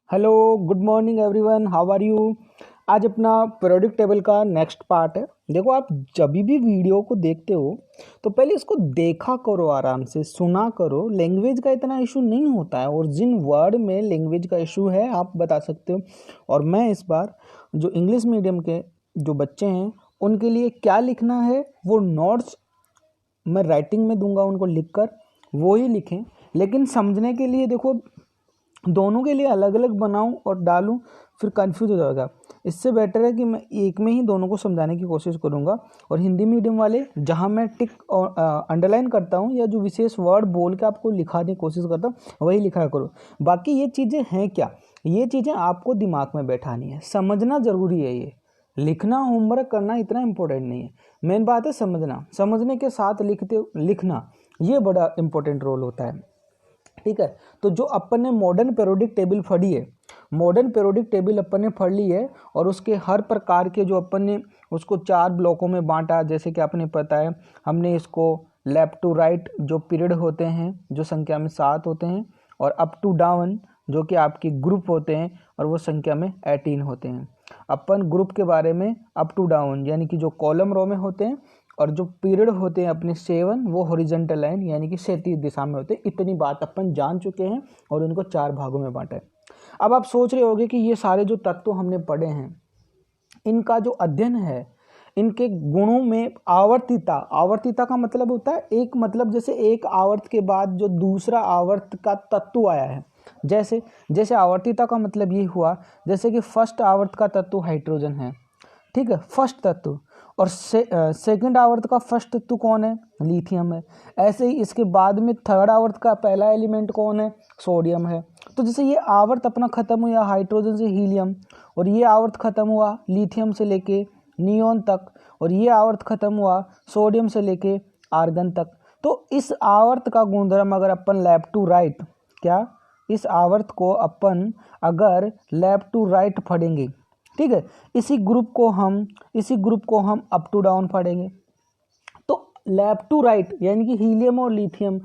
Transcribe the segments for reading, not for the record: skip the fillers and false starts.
Hello, good morning everyone, how are you. आज अपना periodic table का नेक्स्ट पार्ट है। देखो, आप जब भी वीडियो को देखते हो तो पहले इसको देखा करो, आराम से सुना करो। लैंग्वेज का इतना इशू नहीं होता है, और जिन वर्ड में लैंग्वेज का इशू है आप बता सकते हो। और मैं इस बार जो इंग्लिश मीडियम के जो बच्चे हैं उनके लिए क्या लिखना है वो नोट्स मैं राइटिंग में दूंगा, उनको लिख कर वो ही लिखें। लेकिन समझने के लिए देखो, दोनों के लिए अलग अलग बनाऊं और डालूं फिर कंफ्यूज हो जाएगा। इससे बेटर है कि मैं एक में ही दोनों को समझाने की कोशिश करूंगा। और हिंदी मीडियम वाले जहां मैं टिक और अंडरलाइन करता हूं या जो विशेष वर्ड बोल के आपको लिखाने की कोशिश करता हूं वही लिखा करो। बाकी ये चीज़ें हैं क्या, ये चीज़ें आपको दिमाग में बैठानी है, समझना ज़रूरी है। ये लिखना होमवर्क करना इतना इम्पोर्टेंट नहीं है, मेन बात है समझना। समझने के साथ लिखना ये बड़ा इम्पोर्टेंट रोल होता है। ठीक है, तो जो अपन ने मॉडर्न पीरियोडिक टेबल पढ़ी है, मॉडर्न पीरियोडिक टेबल अपन ने पढ़ ली है, और उसके हर प्रकार के जो अपन ने उसको 4 ब्लॉकों में बांटा। जैसे कि आपने पता है, हमने इसको लेफ्ट टू राइट जो पीरियड होते हैं जो संख्या में 7 होते हैं, और अप टू डाउन जो कि आपके ग्रुप होते हैं और वो संख्या में 18 होते हैं। अपन ग्रुप के बारे में अप टू डाउन यानी कि जो कॉलम रो में होते हैं, और जो पीरियड होते हैं अपने 7 वो हॉरिजॉन्टल लाइन यानी कि क्षैतिज दिशा में होते हैं। इतनी बात अपन जान चुके हैं और उनको 4 भागों में बांटा है। अब आप सोच रहे होंगे कि ये सारे जो तत्व हमने पढ़े हैं इनका जो अध्ययन है, इनके गुणों में आवर्तिता, आवर्तिता का मतलब होता है एक, मतलब जैसे एक आवर्त के बाद जो दूसरा आवर्त का तत्व आया है। जैसे जैसे आवर्तिता का मतलब ये हुआ, जैसे कि फर्स्ट आवर्त का तत्व हाइड्रोजन है, ठीक है, फर्स्ट तत्व। और सेकंड आवर्त का फर्स्ट तत्व कौन है? लिथियम है। ऐसे ही इसके बाद में थर्ड आवर्त का पहला एलिमेंट कौन है? सोडियम है। तो जैसे ये आवर्त अपना खत्म हुआ हाइड्रोजन से हीलियम, और ये आवर्त खत्म हुआ लिथियम से लेके नियोन तक, और ये आवर्त खत्म हुआ सोडियम से लेके आर्गन तक। तो इस आवर्त का गुणधर्म अगर अपन लेफ्ट टू राइट, क्या इस आवर्त को अपन अगर लेफ्ट टू राइट पढ़ेंगे, ठीक है, इसी ग्रुप को हम अप टू डाउन पढ़ेंगे। तो लेफ्ट टू राइट यानी कि हीलियम और लिथियम,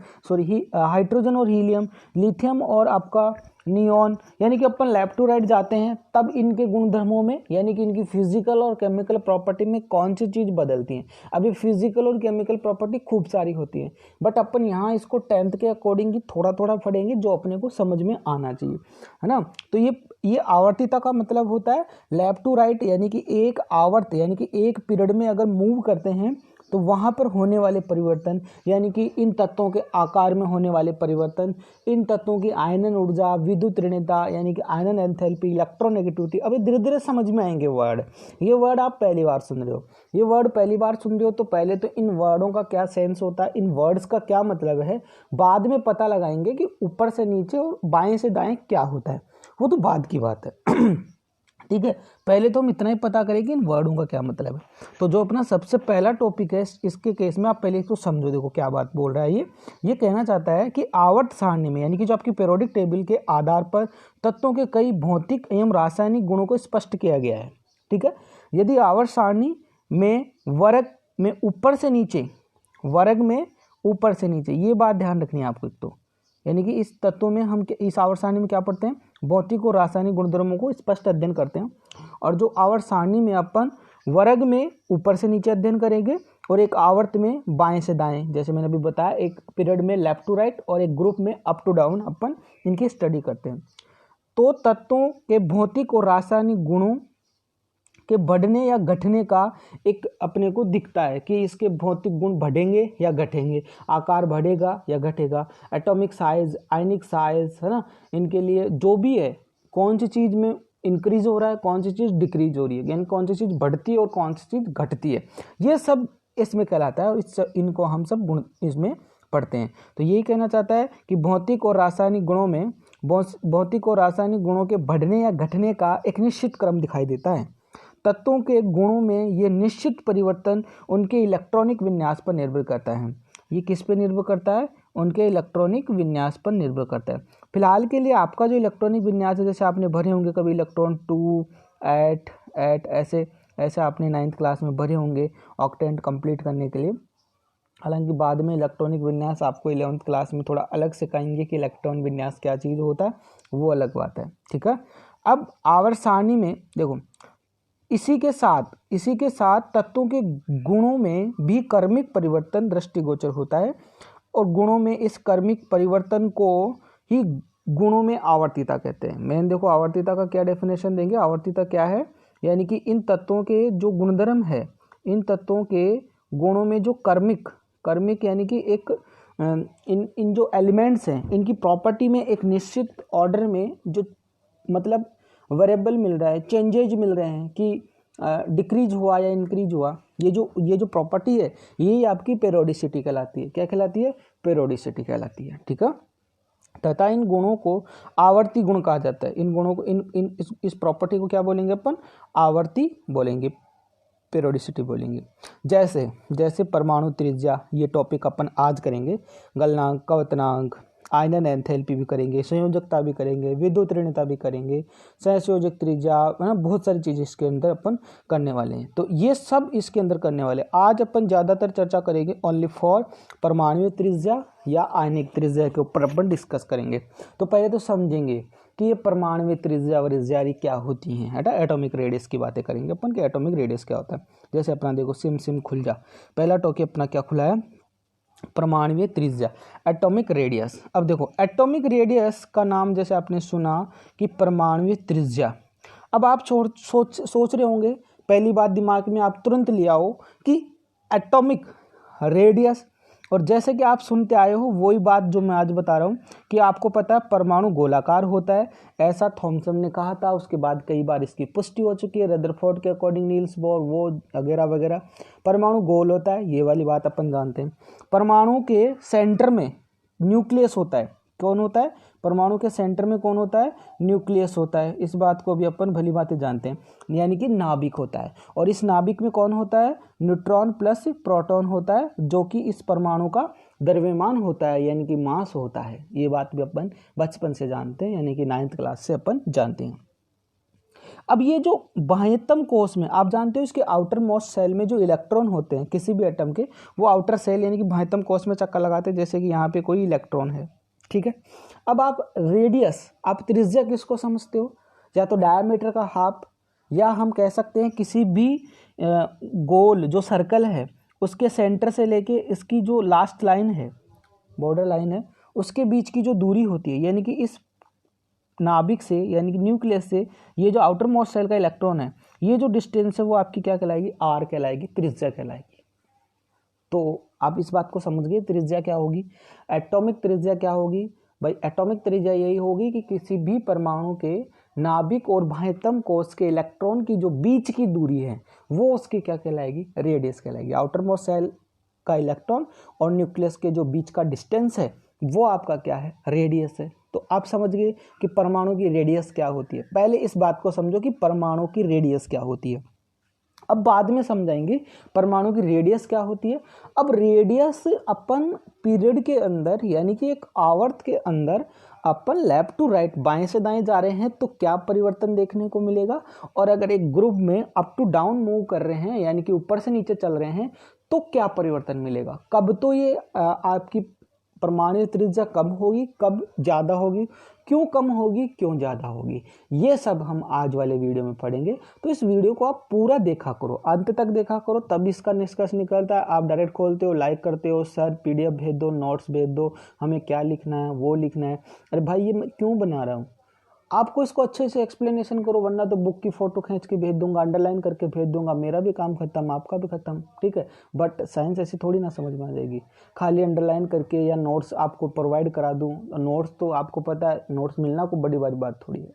हाइड्रोजन और हीलियम, लिथियम और आपका नियोन, यानी कि अपन लेफ्ट टू राइट जाते हैं तब इनके गुणधर्मों में यानी कि इनकी फिजिकल और केमिकल प्रॉपर्टी में कौन सी चीज़ बदलती है। अभी फिजिकल और केमिकल प्रॉपर्टी खूब सारी होती है, बट अपन यहाँ इसको 10th के अकॉर्डिंग ही थोड़ा थोड़ा पढ़ेंगे जो अपने को समझ में आना चाहिए, है ना। तो ये आवर्तिता का मतलब होता है लेफ्ट टू राइट, यानी कि एक आवर्त यानी कि एक पीरियड में अगर मूव करते हैं तो वहाँ पर होने वाले परिवर्तन, यानी कि इन तत्वों के आकार में होने वाले परिवर्तन, इन तत्वों की आयनन ऊर्जा, विद्युत ऋणता यानी कि आयनन एंथैल्पी, इलेक्ट्रोनेगेटिविटी। अभी धीरे धीरे समझ में आएंगे वर्ड। ये वर्ड आप पहली बार सुन रहे हो, ये वर्ड पहली बार सुन रहे हो, तो पहले तो इन वर्डों का क्या सेंस होता है, इन वर्ड्स का क्या मतलब है, बाद में पता लगाएंगे कि ऊपर से नीचे और बाएं से दाएं क्या होता है, वो तो बाद की बात है। ठीक है, पहले तो हम इतना ही पता करें कि इन वर्डों का क्या मतलब है। तो जो अपना सबसे पहला टॉपिक है इसके केस में आप पहले इसको समझो। देखो क्या बात बोल रहा है ये कहना चाहता है कि आवर्त सारणी में यानी कि जो आपकी पीरियोडिक टेबल के आधार पर तत्वों के कई भौतिक एवं रासायनिक गुणों को स्पष्ट किया गया है। ठीक है, यदि आवर्त सारणी में वर्ग में ऊपर से नीचे, वर्ग में ऊपर से नीचे, ये बात ध्यान रखनी है आपको। तो यानी कि इस तत्वों में हम इस आवर्त सारणी में क्या पढ़ते हैं? भौतिक और रासायनिक गुणधर्मों को स्पष्ट अध्ययन करते हैं। और जो आवर्त सारणी में अपन वर्ग में ऊपर से नीचे अध्ययन करेंगे, और एक आवर्त में बाएं से दाएं, जैसे मैंने अभी बताया, एक पीरियड में लेफ्ट टू राइट और एक ग्रुप में अप टू डाउन अपन इनकी स्टडी करते हैं। तो तत्वों के भौतिक और रासायनिक गुणों के बढ़ने या घटने का एक अपने को दिखता है कि इसके भौतिक गुण बढ़ेंगे या घटेंगे, आकार बढ़ेगा या घटेगा, एटॉमिक साइज, आयनिक साइज, है ना, इनके लिए जो भी है, कौन सी चीज़ में इंक्रीज हो रहा है, कौन सी चीज़ डिक्रीज हो रही है, यानी कौन सी चीज़ बढ़ती है और कौन सी चीज़ घटती है, ये सब इसमें कहलाता है। और इनको हम सब गुण इसमें पढ़ते हैं। तो यही कहना चाहता है कि भौतिक और रासायनिक गुणों में भौतिक और रासायनिक गुणों के बढ़ने या घटने का एक निश्चित क्रम दिखाई देता है। तत्वों के गुणों में ये निश्चित परिवर्तन उनके इलेक्ट्रॉनिक विन्यास पर निर्भर करता है। ये किस पर निर्भर करता है? उनके इलेक्ट्रॉनिक विन्यास पर निर्भर करता है। फिलहाल के लिए आपका जो इलेक्ट्रॉनिक विन्यास है, जैसे आपने भरे होंगे कभी इलेक्ट्रॉन 2, 8, 8 ऐसे आपने 9th क्लास में भरे होंगे ऑक्टेंट कंप्लीट करने के लिए। हालांकि बाद में इलेक्ट्रॉनिक विन्यास आपको 11th क्लास में थोड़ा अलग सिखाएंगे कि इलेक्ट्रॉन विन्यास क्या चीज़ होता है, वो अलग बात है, ठीक है। अब आवर्त सारणी में देखो, इसी के साथ तत्वों के गुणों में भी कर्मिक परिवर्तन दृष्टिगोचर होता है, और गुणों में इस कर्मिक परिवर्तन को ही गुणों में आवर्तिता कहते हैं। मैंने देखो आवर्तिता का क्या डेफिनेशन देंगे, आवर्तिता क्या है, यानी कि इन तत्वों के जो गुणधर्म है, इन तत्वों के गुणों में जो कर्मिक यानी कि एक इन जो एलिमेंट्स हैं, इनकी प्रॉपर्टी में एक निश्चित ऑर्डर में जो मतलब वेरिएबल मिल रहा है, चेंजेज मिल रहे हैं कि डिक्रीज हुआ या इंक्रीज हुआ, ये जो प्रॉपर्टी है ये आपकी पेरियोडिसिटी कहलाती है। क्या कहलाती है? पेरियोडिसिटी कहलाती है, ठीक है। तथा इन गुणों को आवर्ती गुण कहा जाता है। इन गुणों को इस प्रॉपर्टी को क्या बोलेंगे अपन? आवर्ती बोलेंगे, पेरियोडिसिटी बोलेंगे। जैसे परमाणु त्रिज्या, ये टॉपिक अपन आज करेंगे, गलनांक, कवतनांक, आयनन एंथैल्पी भी करेंगे, संयोजकता भी करेंगे, विद्युत ऋणता भी करेंगे, सहसंयोजक त्रिज्या, है ना, बहुत सारी चीज़ें इसके अंदर अपन करने वाले हैं। तो ये सब इसके अंदर करने वाले। आज अपन ज़्यादातर चर्चा करेंगे ओनली फॉर परमाणु त्रिज्या या आयनिक त्रिज्या के ऊपर अपन डिस्कस करेंगे। तो पहले तो समझेंगे कि ये परमाणु त्रिज्या और त्रिज्या क्या होती हैं, है ना। एटॉमिक रेडियस की बातें करेंगे अपन कि एटॉमिक रेडियस क्या होता है। जैसे अपना देखो सिम खुल जा, पहला टॉपिक अपना क्या खुला है? परमाणु त्रिज्या, एटॉमिक रेडियस। अब देखो एटॉमिक रेडियस का नाम जैसे आपने सुना कि परमाणु त्रिज्या। अब आप सोच रहे होंगे, पहली बात दिमाग में आप तुरंत ले आओ कि एटॉमिक रेडियस, और जैसे कि आप सुनते आए हो वही बात जो मैं आज बता रहा हूँ कि आपको पता है परमाणु गोलाकार होता है, ऐसा थॉमसन ने कहा था। उसके बाद कई बार इसकी पुष्टि हो चुकी है, रदरफोर्ड के अकॉर्डिंग, नील्स बोर, वो वगैरह वगैरह। परमाणु गोल होता है, ये वाली बात अपन जानते हैं। परमाणु के सेंटर में न्यूक्लियस होता है। कौन होता है? परमाणु के सेंटर में कौन होता है? न्यूक्लियस होता है। इस बात को भी अपन भली बातें जानते हैं, यानी कि नाभिक होता है। और इस नाभिक में कौन होता है? न्यूट्रॉन प्लस प्रोटॉन होता है, जो कि इस परमाणु का द्रव्यमान होता है, यानी कि मास होता है। ये बात भी अपन बचपन से जानते हैं, यानी कि 9th क्लास से अपन जानते हैं। अब ये जो बाह्यतम कोश में आप जानते हो, इसके आउटर मोस्ट सेल में जो इलेक्ट्रॉन होते हैं किसी भी एटम के, वो आउटर सेल यानी कि बाह्यतम कोश में चक्कर लगाते हैं। जैसे कि यहाँ पे कोई इलेक्ट्रॉन है, ठीक है। अब आप रेडियस, आप त्रिज्या किसको समझते हो? या तो डायमीटर का हाफ, या हम कह सकते हैं किसी भी गोल जो सर्कल है उसके सेंटर से लेके इसकी जो लास्ट लाइन है, बॉर्डर लाइन है, उसके बीच की जो दूरी होती है, यानी कि इस नाभिक से यानी कि न्यूक्लियस से ये जो आउटर मोस्ट सेल का इलेक्ट्रॉन है, ये जो डिस्टेंस है वो आपकी क्या कहलाएगी? आर कहलाएगी, त्रिज्या कहलाएगी। तो आप इस बात को समझ गए, त्रिज्या क्या होगी, एटॉमिक त्रिज्या क्या होगी भाई? एटॉमिक त्रिज्या यही होगी कि किसी भी परमाणु के नाभिक और बाह्यतम कोश के इलेक्ट्रॉन की जो बीच की दूरी है वो उसकी क्या कहलाएगी? रेडियस कहलाएगी। आउटर मोस्ट सेल का इलेक्ट्रॉन और न्यूक्लियस के जो बीच का डिस्टेंस है वो आपका क्या है? रेडियस है। तो आप समझ गए कि परमाणु की रेडियस क्या होती है। पहले इस बात को समझो कि परमाणु की रेडियस क्या होती है, अब बाद में समझाएंगे परमाणु की रेडियस क्या होती है। अब रेडियस अपन पीरियड के अंदर यानी कि एक आवर्त के अंदर अपन लेफ्ट टू राइट, बाएं से दाएं जा रहे हैं तो क्या परिवर्तन देखने को मिलेगा, और अगर एक ग्रुप में अप टू डाउन मूव कर रहे हैं यानी कि ऊपर से नीचे चल रहे हैं तो क्या परिवर्तन मिलेगा। कब तो ये आपकी परमाणु त्रिज्या कम होगी, कब ज़्यादा होगी, क्यों कम होगी, क्यों ज़्यादा होगी, ये सब हम आज वाले वीडियो में पढ़ेंगे। तो इस वीडियो को आप पूरा देखा करो, अंत तक देखा करो, तब इसका निष्कर्ष निकलता है। आप डायरेक्ट खोलते हो, लाइक करते हो, सर PDF भेज दो, नोट्स भेज दो, हमें क्या लिखना है वो लिखना है। अरे भाई ये मैं क्यों बना रहा हूँ, आपको इसको अच्छे से एक्सप्लेनेशन करो, वरना तो बुक की फ़ोटो खींच के भेज दूंगा, अंडरलाइन करके भेज दूंगा, मेरा भी काम खत्म, आपका भी खत्म, ठीक है। बट साइंस ऐसी थोड़ी ना समझ में आ जाएगी, खाली अंडरलाइन करके या नोट्स आपको प्रोवाइड करा दूं। नोट्स तो आपको पता है, नोट्स मिलना को बड़ी बड़ी बात थोड़ी है,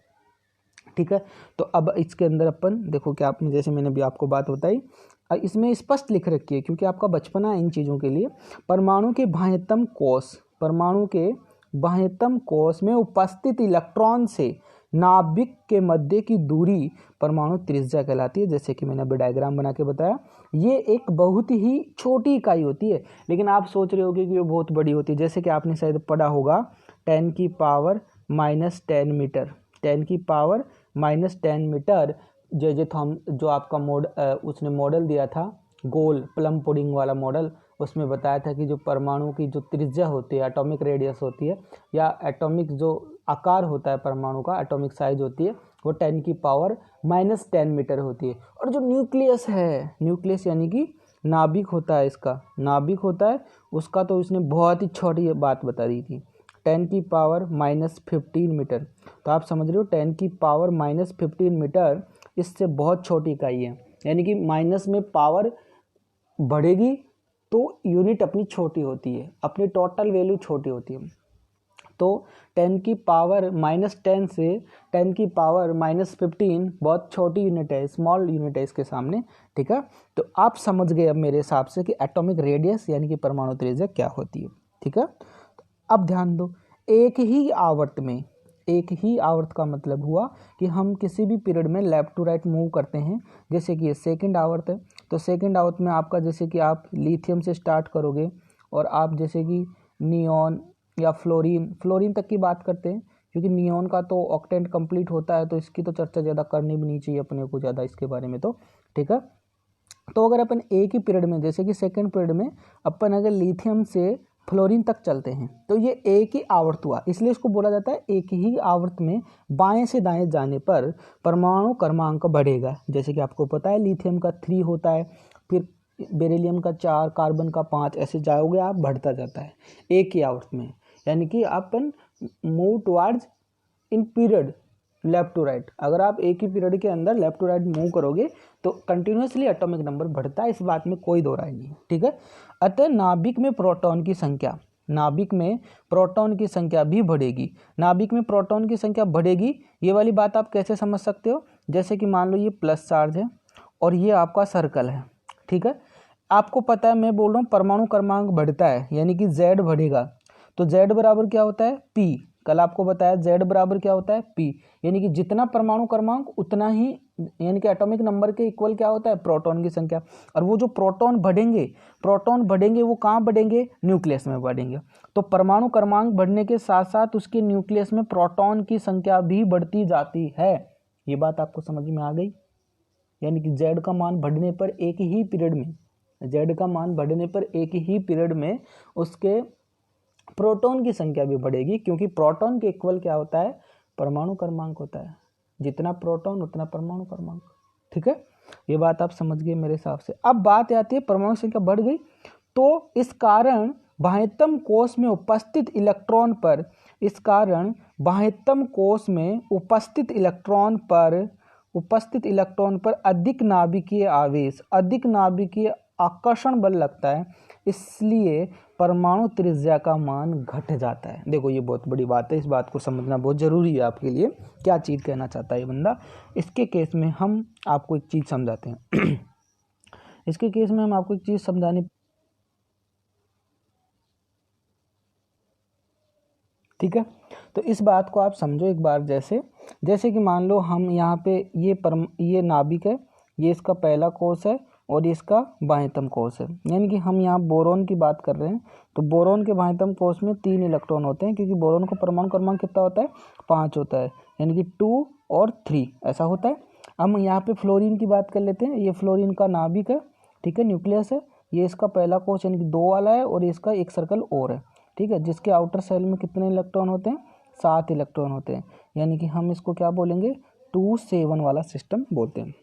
ठीक है। तो अब इसके अंदर अपन देखो कि आपने, जैसे मैंने भी आपको बात बताई, इसमें स्पष्ट लिख रखी है क्योंकि आपका बचपना है इन चीज़ों के लिए। परमाणु के बाह्यतम कोश, परमाणु के बाह्यतम कोश में उपस्थित इलेक्ट्रॉन से नाभिक के मध्य की दूरी परमाणु त्रिज्या कहलाती है। जैसे कि मैंने अभी डायग्राम बना के बताया, ये एक बहुत ही छोटी इकाई होती है, लेकिन आप सोच रहे होगे कि ये बहुत बड़ी होती है। जैसे कि आपने शायद पढ़ा होगा 10 की पावर -10 मीटर, 10 की पावर -10 मीटर, जो आपका उसने मॉडल दिया था गोल प्लम पुडिंग वाला मॉडल, उसमें बताया था कि जो परमाणु की जो त्रिज्या होती है, एटॉमिक रेडियस होती है, या एटॉमिक जो आकार होता है परमाणु का, एटॉमिक साइज होती है, वो 10⁻⁻10 मीटर होती है। और जो न्यूक्लियस है, न्यूक्लियस यानी कि नाभिक होता है, इसका नाभिक होता है उसका, तो इसने बहुत ही छोटी बात बता दी थी, 10⁻⁻15 मीटर। तो आप समझ रहे हो 10⁻⁻15 मीटर इससे बहुत छोटी इकाई है, यानी कि माइनस में पावर बढ़ेगी तो यूनिट अपनी छोटी होती है, अपनी टोटल वैल्यू छोटी होती है। तो 10⁻⁻10 से 10⁻⁻15 बहुत छोटी यूनिट है, स्मॉल यूनिट है इसके सामने, ठीक है। तो आप समझ गए अब मेरे हिसाब से कि एटॉमिक रेडियस यानी कि परमाणु त्रिज्या क्या होती है, ठीक है। अब ध्यान दो, एक ही आवर्त का मतलब हुआ कि हम किसी भी पीरियड में लेफ्ट टू राइट मूव करते हैं। जैसे कि ये सेकंड आवर्त है, तो सेकंड आवर्त में आपका जैसे कि आप लिथियम से स्टार्ट करोगे और आप जैसे कि नियॉन या फ्लोरीन तक की बात करते हैं, क्योंकि नियॉन का तो ऑक्टेंट कंप्लीट होता है, तो इसकी तो चर्चा ज़्यादा करनी भी नहीं चाहिए अपने को ज़्यादा इसके बारे में, तो ठीक है। तो अगर अपन एक ही पीरियड में, जैसे कि सेकंड पीरियड में अपन अगर लिथियम से फ्लोरीन तक चलते हैं, तो ये एक ही आवर्त हुआ, इसलिए इसको बोला जाता है एक ही आवर्त में बाएं से दाएं जाने पर परमाणु क्रमांक बढ़ेगा। जैसे कि आपको पता है लिथियम का 3 होता है, फिर बेरिलियम का 4, कार्बन का 5, ऐसे जाओगे आप, बढ़ता जाता है एक ही आवर्त में। यानी कि अपन move towards in period left to right, अगर आप एक ही पीरियड के अंदर लेफ्ट टू राइट मूव करोगे तो कंटिन्यूसली एटॉमिक नंबर बढ़ता है, इस बात में कोई दो राय नहीं, ठीक है। अतः नाभिक में प्रोटॉन की संख्या भी बढ़ेगी। नाभिक में प्रोटॉन की संख्या बढ़ेगी, ये वाली बात आप कैसे समझ सकते हो? जैसे कि मान लो ये प्लस चार्ज है और ये आपका सर्कल है, ठीक है। आपको पता है, मैं बोल रहा हूँ परमाणु क्रमांक बढ़ता है यानी कि Z बढ़ेगा, तो Z बराबर क्या होता है? P। कल आपको बताया Z बराबर क्या होता है? P। यानी कि जितना परमाणु क्रमांक उतना ही, यानी कि एटॉमिक नंबर के इक्वल क्या होता है? प्रोटॉन की संख्या। और वो जो प्रोटॉन बढ़ेंगे वो कहाँ बढ़ेंगे? न्यूक्लियस में बढ़ेंगे। तो परमाणु क्रमांक बढ़ने के साथ साथ उसके न्यूक्लियस में प्रोटॉन की संख्या भी बढ़ती जाती है। ये बात आपको समझ में आ गई? यानी कि Z का मान बढ़ने पर एक ही पीरियड में उसके प्रोटॉन की संख्या भी बढ़ेगी, क्योंकि प्रोटॉन के इक्वल क्या होता है? परमाणु क्रमांक होता है, जितना प्रोटॉन उतना परमाणु क्रमांक, ठीक है। ये बात आप समझ गए मेरे हिसाब से। अब बात आती है परमाणु संख्या बढ़ गई तो इस कारण बाह्यतम कोश में उपस्थित इलेक्ट्रॉन पर अधिक नाभिकीय आकर्षण बल लगता है, इसलिए परमाणु त्रिज्या का मान घट जाता है। देखो ये बहुत बड़ी बात है, इस बात को समझना बहुत जरूरी है आपके लिए। क्या चीज़ कहना चाहता है ये बंदा? इसके केस में हम आपको एक चीज़ समझाते हैं ठीक है। तो इस बात को आप समझो एक बार, जैसे कि मान लो हम यहाँ पे ये नाभिक है, ये इसका पहला कोष है और ये इसका बाह्यतम कोष है। यानी कि हम यहाँ बोरोन की बात कर रहे हैं, तो बोरोन के बाह्यतम कोष में 3 इलेक्ट्रॉन होते हैं, क्योंकि बोरोन का परमाणु क्रमांक कितना होता है? 5 होता है, यानी कि 2 और 3 ऐसा होता है। हम यहाँ पे फ्लोरीन की बात कर लेते हैं। ये फ्लोरीन का नाभिक है, ठीक है, न्यूक्लियस है। ये इसका पहला कोष यानी कि 2 वाला है और इसका एक सर्कल और है, ठीक है, जिसके आउटर सेल में कितने इलेक्ट्रॉन होते हैं? 7 इलेक्ट्रॉन होते हैं। यानी कि हम इसको क्या बोलेंगे? 2-7 वाला सिस्टम बोलते हैं।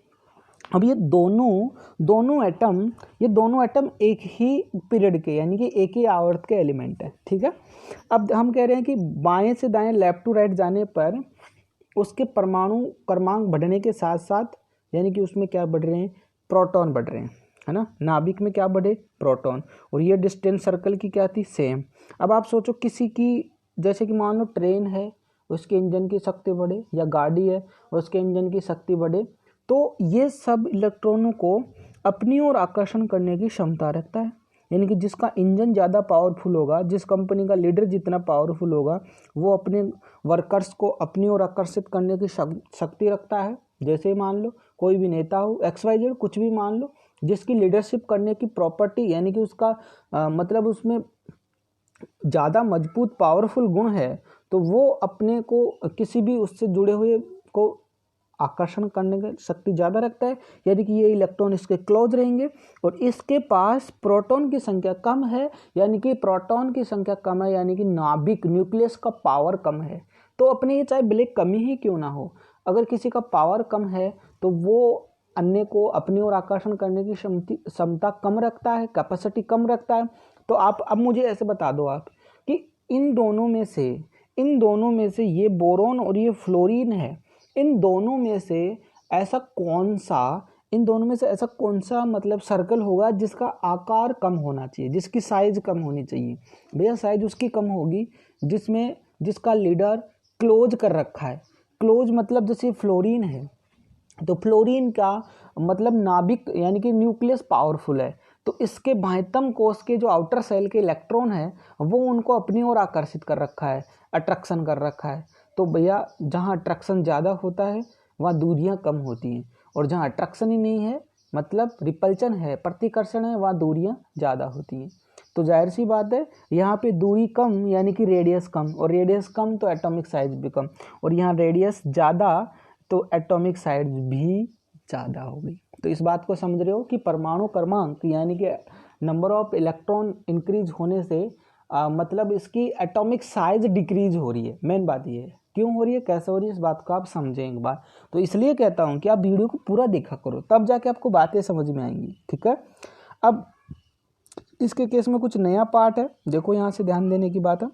अब ये दोनों एटम एक ही पीरियड के, यानी कि एक ही आवर्त के एलिमेंट है, ठीक है। अब हम कह रहे हैं कि बाएं से दाएं लेफ्ट टू राइट जाने पर उसके परमाणु क्रमांक बढ़ने के साथ साथ, यानी कि उसमें क्या बढ़ रहे हैं? प्रोटॉन बढ़ रहे हैं, है ना। नाभिक में क्या बढ़े? प्रोटॉन। और ये डिस्टेंस सर्कल की क्या थी? सेम। अब आप सोचो किसी की, जैसे कि मान लो ट्रेन है, उसके इंजन की शक्ति बढ़े, या गाड़ी है उसके इंजन की शक्ति बढ़े, तो ये सब इलेक्ट्रॉनों को अपनी ओर आकर्षण करने की क्षमता रखता है। यानी कि जिसका इंजन ज़्यादा पावरफुल होगा, जिस कंपनी का लीडर जितना पावरफुल होगा, वो अपने वर्कर्स को अपनी ओर आकर्षित करने की शक्ति रखता है। जैसे मान लो कोई भी नेता हो, XYZ कुछ भी मान लो, जिसकी लीडरशिप करने की प्रॉपर्टी, यानी कि उसका मतलब उसमें ज़्यादा मजबूत पावरफुल गुण है, तो वो अपने को किसी भी उससे जुड़े हुए को आकर्षण करने की शक्ति ज़्यादा रखता है, यानी कि ये इलेक्ट्रॉन इसके क्लोज रहेंगे, और इसके पास प्रोटॉन की संख्या कम है, यानी कि प्रोटॉन की संख्या कम है, यानी कि नाभिक न्यूक्लियस का पावर कम है। तो अपने ये चाहे ब्लैक कमी ही क्यों ना हो, अगर किसी का पावर कम है तो वो अन्य को अपनी ओर आकर्षण करने की क्षमता कम रखता है, कैपेसिटी कम रखता है। तो आप अब मुझे ऐसे बता दो आप कि इन दोनों में से ये बोरोन और ये फ्लोरीन है, इन दोनों में से ऐसा कौन सा मतलब सर्कल होगा जिसका आकार कम होना चाहिए, जिसकी साइज कम होनी चाहिए? भैया साइज उसकी कम होगी जिसका लीडर क्लोज कर रखा है। क्लोज मतलब जैसे फ्लोरीन है, तो फ्लोरीन का मतलब नाभिक यानी कि न्यूक्लियस पावरफुल है, तो इसके बाह्यतम कोश के जो आउटर सेल के इलेक्ट्रॉन है वो उनको अपनी ओर आकर्षित कर रखा है, अट्रैक्शन कर रखा है। तो भैया जहाँ अट्रैक्शन ज़्यादा होता है वहाँ दूरियाँ कम होती हैं, और जहाँ अट्रैक्शन ही नहीं है मतलब रिपल्शन है, प्रतिकर्षण है, वहाँ दूरियाँ ज़्यादा होती हैं। तो जाहिर सी बात है यहाँ पे दूरी कम यानी कि रेडियस कम, और रेडियस कम तो एटॉमिक साइज भी कम, और यहाँ रेडियस ज़्यादा तो एटॉमिक साइज भी ज़्यादा होगी। तो इस बात को समझ रहे हो कि परमाणु क्रमांक यानी कि नंबर ऑफ इलेक्ट्रॉन इंक्रीज होने से मतलब इसकी एटॉमिक साइज डिक्रीज हो रही है। मेन बात ये है, क्यों हो रही है, कैसे हो रही है, इस बात को आप समझें एक बार। तो इसलिए कहता हूँ कि आप वीडियो को पूरा देखा करो, तब जाके आपको बातें समझ में आएंगी, ठीक है। अब इसके केस में कुछ नया पार्ट है, देखो यहाँ से ध्यान देने की बात है।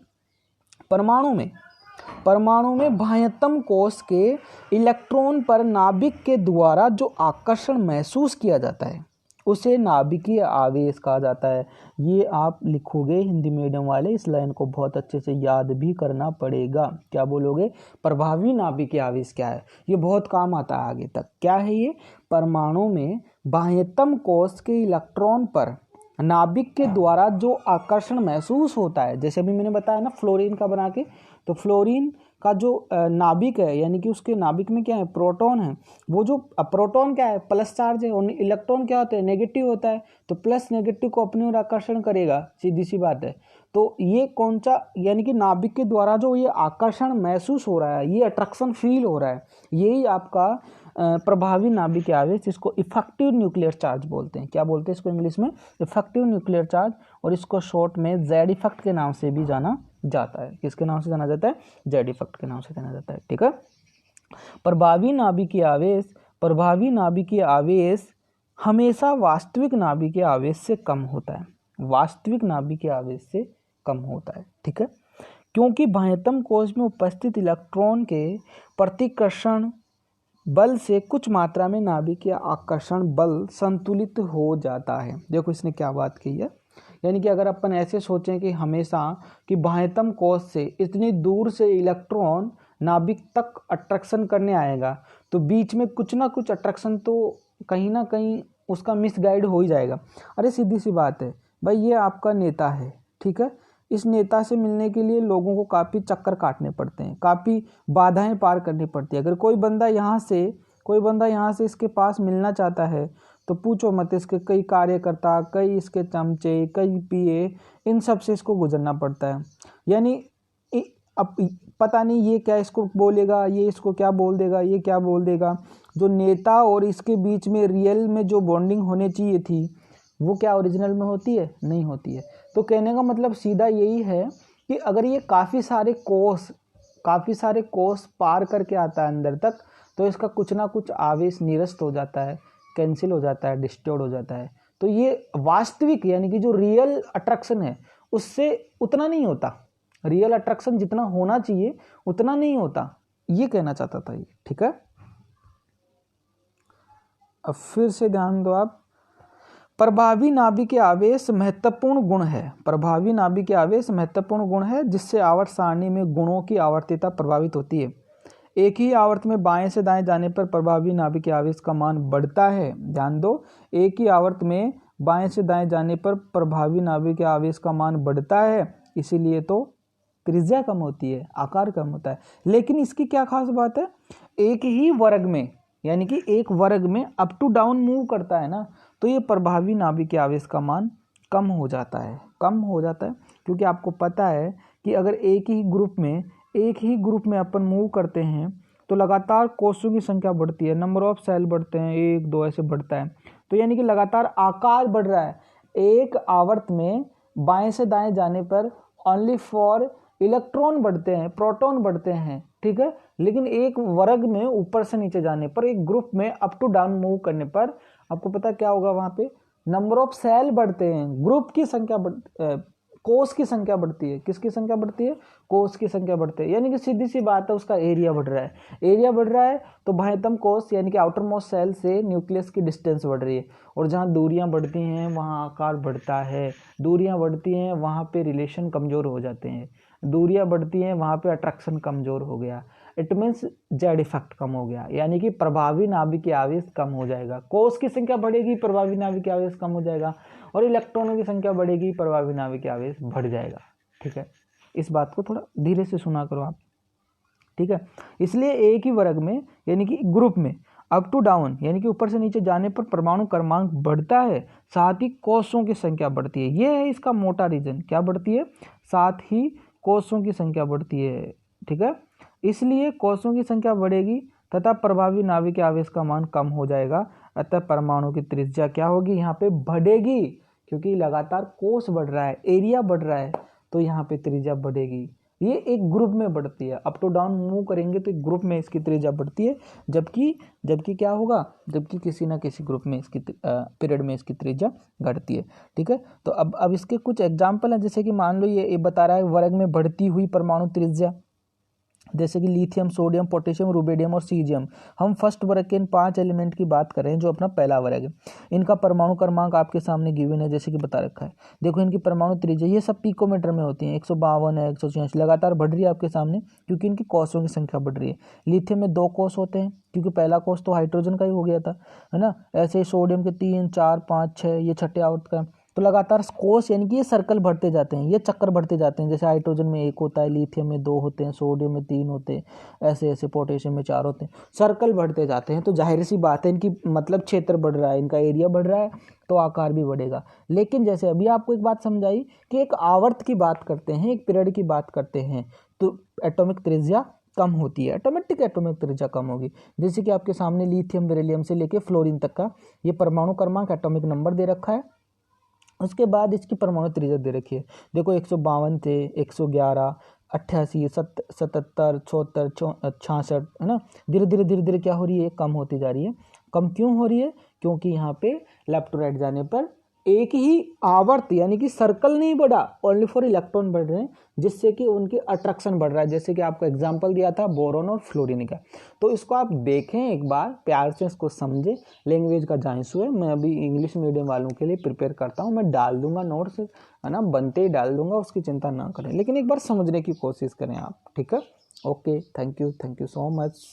परमाणु में बाह्यतम कोश के इलेक्ट्रॉन पर नाभिक के द्वारा जो आकर्षण महसूस किया जाता है उसे नाभिकीय आवेश कहा जाता है। ये आप लिखोगे हिंदी मीडियम वाले, इस लाइन को बहुत अच्छे से याद भी करना पड़ेगा। क्या बोलोगे? प्रभावी नाभिकीय आवेश क्या है, ये बहुत काम आता है आगे तक। क्या है ये? परमाणु में बाह्यतम कोश के इलेक्ट्रॉन पर नाभिक के द्वारा जो आकर्षण महसूस होता है, जैसे अभी मैंने बताया ना फ्लोरीन का बना के, तो फ्लोरीन का जो नाभिक है यानी कि उसके नाभिक में क्या है, प्रोटॉन है। वो जो प्रोटॉन क्या है, प्लस चार्ज है, और इलेक्ट्रॉन क्या होता है, नेगेटिव होता है। तो प्लस नेगेटिव को अपनी ओर आकर्षण करेगा, सीधी सी बात है। तो ये कौन सा यानी कि नाभिक के द्वारा जो ये आकर्षण महसूस हो रहा है, ये अट्रैक्शन फील हो रहा है, यही आपका प्रभावी नाभिकीय आवेश, जिसको इफेक्टिव न्यूक्लियर चार्ज बोलते हैं। क्या बोलते हैं इसको इंग्लिश में? इफेक्टिव न्यूक्लियर चार्ज, और इसको शॉर्ट में जेड इफेक्ट के नाम से भी जाना जाता है। किसके नाम से जाना जाता है? जेड इफेक्ट के नाम से जाना जाता है, ठीक है। प्रभावी नाभिकीय आवेश हमेशा वास्तविक नाभिकीय आवेश से कम होता है, वास्तविक नाभिकीय आवेश से कम होता है, ठीक है। क्योंकि बाह्यतम कोश में उपस्थित इलेक्ट्रॉन के प्रतिकर्षण बल से कुछ मात्रा में नाभिकीय आकर्षण बल संतुलित हो जाता है। देखो इसने क्या बात की है, यानी कि अगर अपन ऐसे सोचें कि हमेशा कि बाह्यतम कोश से इतनी दूर से इलेक्ट्रॉन नाभिक तक अट्रैक्शन करने आएगा, तो बीच में कुछ ना कुछ अट्रैक्शन तो कहीं ना कहीं उसका मिसगाइड हो ही जाएगा। अरे सीधी सी बात है भाई, ये आपका नेता है, ठीक है। इस नेता से मिलने के लिए लोगों को काफ़ी चक्कर काटने पड़ते हैं, काफ़ी बाधाएं पार करनी पड़ती है। अगर कोई बंदा यहाँ से इसके पास मिलना चाहता है तो पूछो मत, इसके कई कार्यकर्ता, कई इसके चमचे, कई पीए, इन सब से इसको गुजरना पड़ता है। यानी अब पता नहीं ये क्या इसको बोलेगा, ये इसको क्या बोल देगा, ये क्या बोल देगा। जो नेता और इसके बीच में रियल में जो बॉन्डिंग होने चाहिए थी, वो क्या ओरिजिनल में होती है? नहीं होती है। तो कहने का मतलब सीधा यही है कि अगर ये काफ़ी सारे कोस पार करके आता है अंदर तक, तो इसका कुछ ना कुछ आवेश निरस्त हो जाता है, कैंसिल हो जाता है, डिस्टॉर्ट हो जाता है। तो ये वास्तविक यानी कि जो रियल अट्रैक्शन है उससे उतना नहीं होता, रियल अट्रैक्शन जितना होना चाहिए उतना नहीं होता, ये कहना चाहता था ये, ठीक है। अब फिर से ध्यान दो आप, प्रभावी नाभिकीय आवेश महत्वपूर्ण गुण है। प्रभावी नाभिकीय आवेश महत्वपूर्ण गुण है जिससे आवर्त सारणी में गुणों की आवर्तिता प्रभावित होती है। एक ही आवर्त में बाएं से दाएं जाने पर प्रभावी नाभिकीय आवेश का मान बढ़ता है। ध्यान दो, एक ही आवर्त में बाएं से दाएं जाने पर प्रभावी नाभिकीय आवेश का मान बढ़ता है, इसीलिए तो त्रिज्या कम होती है, आकार कम होता है। लेकिन इसकी क्या खास बात है, एक ही वर्ग में यानी कि एक वर्ग में अप टू डाउन मूव करता है ना, तो ये प्रभावी नाभिकीय आवेश का मान कम हो जाता है, क्योंकि आपको पता है कि अगर एक ही ग्रुप में अपन मूव करते हैं तो लगातार कोषों की संख्या बढ़ती है, नंबर ऑफ सेल बढ़ते हैं, 1 2 ऐसे बढ़ता है। तो यानी कि लगातार आकार बढ़ रहा है। एक आवर्त में बाएं से दाएं जाने पर ओनली फॉर इलेक्ट्रॉन बढ़ते हैं, प्रोटॉन बढ़ते हैं, ठीक है। लेकिन एक वर्ग में ऊपर से नीचे जाने पर, एक ग्रुप में अप टू डाउन मूव करने पर आपको पता क्या होगा, वहां पे नंबर ऑफ सेल बढ़ते हैं, ग्रुप की संख्या कोष की संख्या बढ़ती है। किसकी संख्या बढ़ती है? कोष की संख्या बढ़ती है। यानी कि सीधी सी बात है, उसका एरिया बढ़ रहा है। एरिया बढ़ रहा है तो बाह्यतम कोष यानी कि आउटर मोस्ट सेल से न्यूक्लियस की डिस्टेंस बढ़ रही है, और जहाँ दूरियां बढ़ती हैं वहाँ आकार बढ़ता है। दूरियां बढ़ती हैं वहाँ पे रिलेशन कमजोर हो जाते हैं, दूरियां बढ़ती हैं वहाँ पे अट्रैक्शन कमजोर हो गया। इट मीन्स जेड इफेक्ट कम हो गया, यानी कि प्रभावी नाभिकीय आवेश कम हो जाएगा। कोष की संख्या बढ़ेगी, प्रभावी नाभिकीय आवेश कम हो जाएगा, और इलेक्ट्रॉनों की संख्या बढ़ेगी, प्रभावी नाभिकीय आवेश बढ़ जाएगा, ठीक है। इस बात को थोड़ा धीरे से सुना करो आप, ठीक है। इसलिए एक ही वर्ग में यानी कि ग्रुप में अप टू डाउन यानी कि ऊपर से नीचे जाने पर परमाणु क्रमांक बढ़ता है, साथ ही कोषों की संख्या बढ़ती है। ये है इसका मोटा रीजन, क्या बढ़ती है? साथ ही कोषों की संख्या बढ़ती है, ठीक है। इसलिए कोषों की संख्या बढ़ेगी तथा प्रभावी नाभिकीय आवेश का मान कम हो जाएगा, अतः परमाणु की त्रिज्या क्या होगी? यहाँ पे बढ़ेगी, क्योंकि लगातार कोष बढ़ रहा है, एरिया बढ़ रहा है, तो यहाँ पे त्रिज्या बढ़ेगी। ये एक ग्रुप में बढ़ती है, अप टू डाउन मूव करेंगे तो एक ग्रुप में इसकी त्रिज्या बढ़ती है, जबकि क्या होगा? जबकि किसी ना किसी ग्रुप में इसकी पीरियड में इसकी त्रिज्या घटती है, ठीक है। तो अब इसके कुछ एग्जाम्पल हैं, जैसे कि मान लो ये बता रहा है वर्ग में बढ़ती हुई परमाणु त्रिज्या, जैसे कि लिथियम, सोडियम, पोटेशियम, रुबिडियम और सीजियम। हम फर्स्ट वर्ग के इन 5 एलिमेंट की बात कर रहे हैं, जो अपना पहला वर्ग है। इनका परमाणु क्रमांक आपके सामने गिवन है, जैसे कि बता रखा है। देखो इनकी परमाणु त्रिज्या, ये सब पिकोमीटर में होती हैं, 152 है, 186 लगातार बढ़ रही है आपके सामने, क्योंकि इनकी कोषों की संख्या बढ़ रही है। लिथियम में 2 कोष होते हैं, क्योंकि पहला कोष तो हाइड्रोजन का ही हो गया था, है ना। ऐसे सोडियम के 3 4 5 6, ये छठे आवर्त का। तो लगातार कोष यानी कि ये सर्कल बढ़ते जाते हैं, ये चक्कर बढ़ते जाते हैं। जैसे हाइड्रोजन में 1 होता है, लिथियम में 2 होते हैं, सोडियम में 3 होते हैं, ऐसे ऐसे पोटेशियम में 4 होते हैं, सर्कल बढ़ते जाते हैं। तो जाहिर सी बात है, इनकी मतलब क्षेत्र बढ़ रहा है, इनका एरिया बढ़ रहा है, तो आकार भी बढ़ेगा। लेकिन जैसे अभी आपको एक बात समझाई कि एक आवर्त की बात करते हैं, एक पीरियड की बात करते हैं, तो एटॉमिक त्रिज्या कम होती है, ऑटोमेटिक एटॉमिक त्रिज्या कम होगी। जैसे कि आपके सामने लिथियम, बेरिलियम से लेके फ्लोरीन तक का ये परमाणु क्रमांक एटॉमिक नंबर दे रखा है। उसके बाद इसकी परमाणु त्रिज्या दे रखी है। देखो 152 थे, 111, 88, 77, 74, 66, है ना। धीरे धीरे क्या हो रही है? कम होती जा रही है। कम क्यों हो रही है? क्योंकि यहाँ पे लेफ्ट टू राइट जाने पर एक ही आवर्त यानी कि सर्कल नहीं बढ़ा, ओनली फॉर इलेक्ट्रॉन बढ़ रहे हैं, जिससे कि उनकी अट्रैक्शन बढ़ रहा है। जैसे कि आपको एग्जांपल दिया था बोरोन और फ्लोरीन का। तो इसको आप देखें एक बार, प्यार से इसको समझें। लैंग्वेज का जांचू है, मैं अभी इंग्लिश मीडियम वालों के लिए प्रिपेयर करता हूँ, मैं डाल दूंगा नोट्स, है ना, बनते ही डाल दूंगा, उसकी चिंता ना करें, लेकिन एक बार समझने की कोशिश करें आप, ठीक है। Okay, thank you so much.